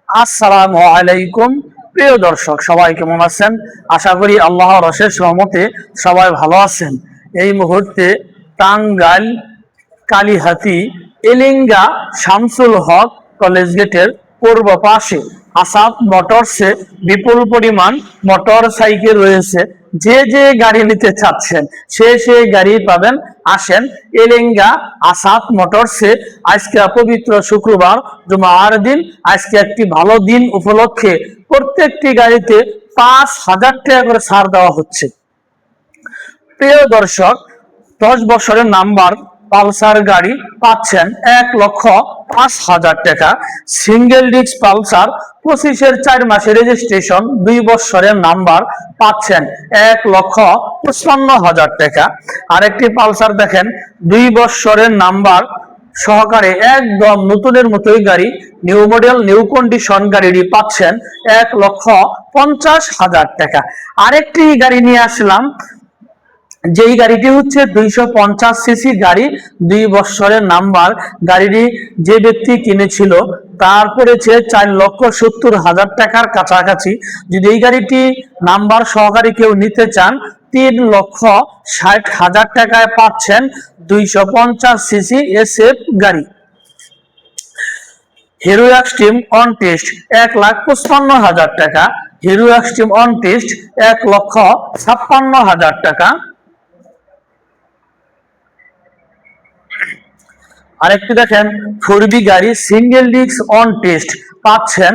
আসসালামু আলাইকুম। প্রিয় দর্শক, সবাই কেমন আছেন? আশা করি আল্লাহর অশেষ রহমতে সবাই ভালো আছেন। এই মুহূর্তে টাঙ্গাইল কালিহাতি এলিঙ্গা শামসুল হক কলেজ গেটের পূর্ব পাশে আসাদ মোটরসে বিপুল পরিমাণ মোটর সাইকেল রয়েছে। যে যে গাড়ি নিতে চাচ্ছেন সে গাড়ি পাবেন। আসেন এলিঙ্গা আসাদ মোটরসে। আজকে পবিত্র শুক্রবার, জুমার দিন। আজকে একটি ভালো দিন উপলক্ষে প্রত্যেকটি গাড়িতে 5,000 টাকা করে ছাড় দেওয়া হচ্ছে। প্রিয় দর্শক, 10 বছরের নাম্বার পালসার গাড়ি পাচ্ছেন 1,05,000 টাকা। সিঙ্গেল ডিস্ক পালসার 25-এর 4 মাসের রেজিস্ট্রেশন 2 বছরের নাম্বার পাচ্ছেন 1,55,000 টাকা। আরেকটি পালসার দেখেন, 2 বছরের নাম্বার সহকারে একদম নতুনের মতোই গাড়ি, নিউ মডেল নিউ কন্ডিশন গাড়িটি পাচ্ছেন 1,50,000 টাকা। আরেকটি গাড়ি নিয়ে আসলাম, যেই গাড়িটি হচ্ছে 250 সিসি গাড়ি, 2 বছরের নাম্বার। গাড়িটি যে ব্যক্তি কিনেছিল তার পড়েছে 4,70,000 টাকার কাছাকাছি। যদি এই গাড়িটি নাম্বার সহকারে কেউ নিতে চান, 3,60,000 টাকায় পাচ্ছেন 250 সিসি এসএফ গাড়ি। হিরো এক্সট্রিম অন টেস্ট 1,55,000 টাকা। হিরো এক্সট্রিম অন টেস্ট 1,56,000 টাকা। আরেকটি দেখেন, 4B গাড়ি সিঙ্গেল ডিস্ক অন টেস্ট পাচ্ছেন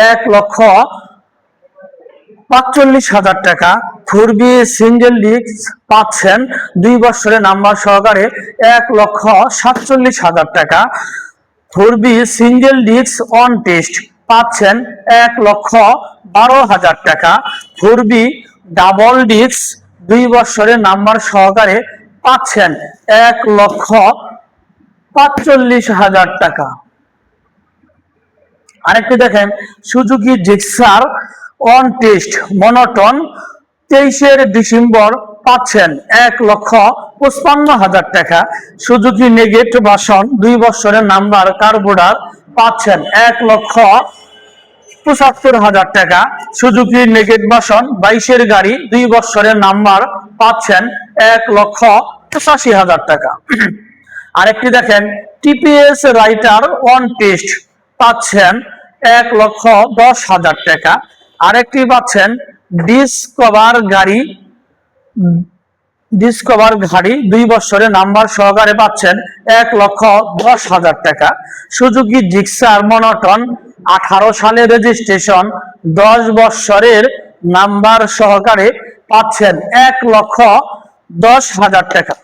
1,45,000 টাকা। 4B সিঙ্গেল ডিস্ক পাচ্ছেন 2 বছরের নাম্বার সহকারে 1,47,000 টাকা। 4B single disc on test পাচ্ছেন 1,12,000 টাকা। 4B ডাবল ডিস্ক 2 বছরের নাম্বার সহকারে পাচ্ছেন 1,45,000 টাকা। আরেকটি দেখেন, সুজুকি জিক্সার অন টেস্ট মনোটন 23-এর ডিসেম্বর পাচ্ছেন 1,55,000 টাকা। সুজুকি নেগেট ভার্সন 2 বছরের নাম্বার কার্বোডার পাচ্ছেন 1,75,000 টাকা। সুজুকি নেগেট ভার্সন 22-এর গাড়ি 2 বছরের নাম্বার পাচ্ছেন 1,85,000 টাকা। আরেকটি দেখেন, টিপিএস রাইটার অন টেস্ট পাচ্ছেন 1,10,000 টাকা। আরেকটি পাচ্ছেন ডিসকভার গাড়ি 2 বছরের নাম্বার সহকারে পাচ্ছেন 1,10,000 টাকা। সুজুকি জিক্সার মনোটন 18 সালের রেজিস্ট্রেশন 10 বছরের নাম্বার সহকারে পাচ্ছেন 1,10,000 টাকা।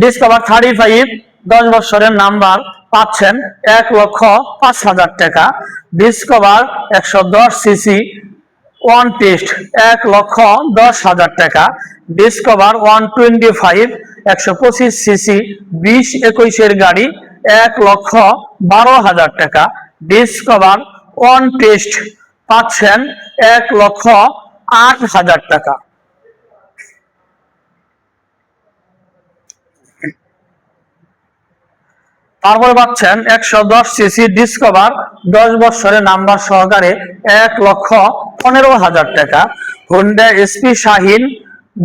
ডিসকভার 35 10 বছরের নাম্বার পাচ্ছেন 1,05,000 টাকা। ডিসকভার 110 সিসি ওয়ান টেস্ট 1,10,000 টাকা। ডিসকভার 125 125 সিসি 20-21-এর গাড়ি 1,12,000 টাকা। ডিসকভার ওয়ান টেস্ট পাচ্ছেন 1,08,000 টাকা। তারপরে পাচ্ছেন 110 সিসি ডিসকভার 10 বছরের নাম্বার সহকারে 1,15,000 টাকা। হুন্ডা এসপি শাহিন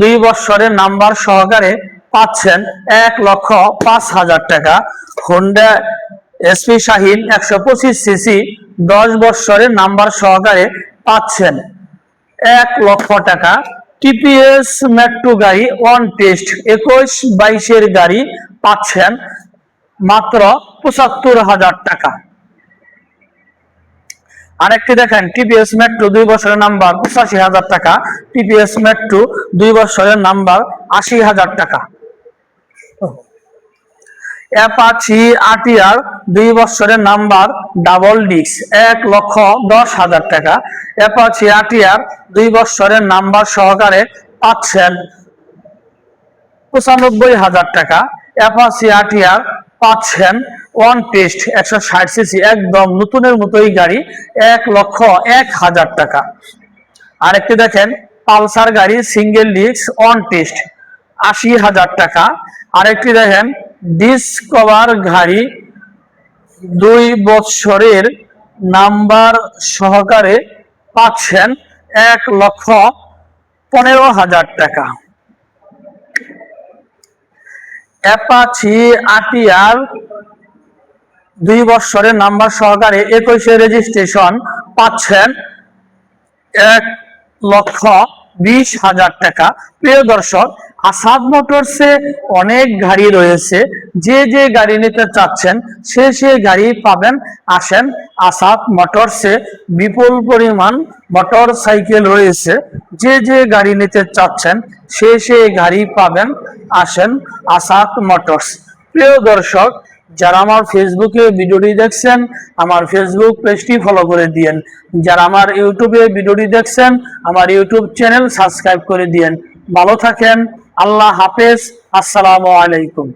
2 বছরের নাম্বার সহকারে পাচ্ছেন 1,05,000 টাকা। হুন্ডা এসপি শাহিন 125 সিসি 10 বছরের নাম্বার সহকারে পাচ্ছেন 1,00,000 টাকা। টিপিএস মেট্রো গাড়ি অন টেস্ট 21-22-এর গাড়ি পাচ্ছেন মাত্র 75,000 টাকা। আরেকটি দেখেন, টিপিএস মেট্রো 2 বছরের নাম্বার 85,000 টাকা। টিপিএস মেট্রো 2 বছরের নাম্বার 80,000 টাকা। অ্যাপাচি আরটিআর 2 বছরের নাম্বার ডাবল ডিস্ক 1,10,000 টাকা। অ্যাপাচি আরটিআর 2 বছরের নাম্বার সহকারে পাচ্ছেন 95,000 টাকা। অ্যাপাচি আরটিআর পাচ্ছেন ওয়ান টেস্ট 160 সিসি একদম নতুনের মতোই গাড়ি 1,01,000 টাকা। আরেকটি দেখেন, পালসার গাড়ি সিঙ্গেল ডিস্ক অন টেস্ট 80,000 টাকা। আরেকটি দেখেন, ডিসকভার গাড়ি 2 বছরের নাম্বার সহকারে পাচ্ছেন 1,15,000 টাকা। অ্যাপাচি আরটিআর 2 বছরের নাম্বার সহকারে 21 রেজিস্ট্রেশন পাচ্ছেন 1,20,000 টাকা। প্রিয় দর্শক, আসাদ মোটরসে অনেক গাড়ি রয়েছে, যে যে গাড়ি নিতে চাচ্ছেন সে গাড়ি পাবেন। আসেন, আসাদ মোটরসে বিপুল পরিমাণ মোটর সাইকেল রয়েছে, যে যে গাড়ি নিতে চাচ্ছেন সে গাড়ি পাবেন। আসেন আসাদ মোটরস। প্রিয় দর্শক, যারা আমার ফেসবুকে ভিডিওটি দেখছেন আমার ফেসবুক পেজটি ফলো করে দিয়েন, যারা আমার ইউটিউবে ভিডিওটি দেখছেন আমার ইউটিউব চ্যানেল সাবস্ক্রাইব করে দিয়েন। ভালো থাকেন, আল্লাহ হাফেজ, আসসালামু আলাইকুম।